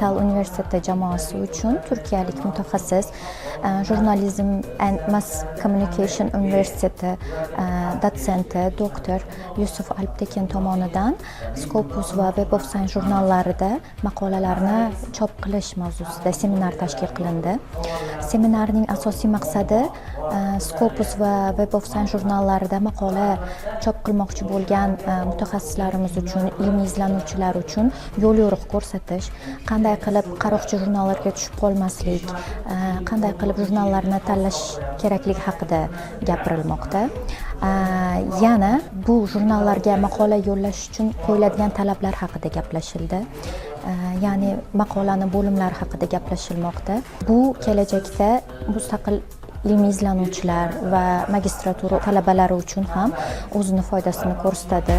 Mental universiteti jamoasi uchun turkiyalik mutaxassis Journalism and Mass Communication universiteti dotsenti doktor Yusuf Alptekin tomonidan Scopus va Web of Science jurnallarida maqolalarni chop qilish mavzusida seminar tashkil qilindi. Seminarning asosiy maqsadi Scopus va Web of Science jurnallarida maqola chop qilmoqchi bo'lgan mutaxassislarimiz uchun, ilmiy izlanuvchilar uchun yo'l yo'riq ko'rsatish, qanday qilib qaroqchi jurnallarga tushib qolmaslik, qanday qilib jurnallarni tanlash kerakligi haqida gapirilmoqda. Yana bu jurnallarga maqola yo'llash uchun qo'yiladigan talablar haqida gaplashildi. Ya'ni maqolani bo'limlari haqida gaplashilmoqda. Bu kelajakda mustaqil ilmiy izlanuvchilar va magistratura talabalari uchun ham o'zini foydasini ko'rsatadi.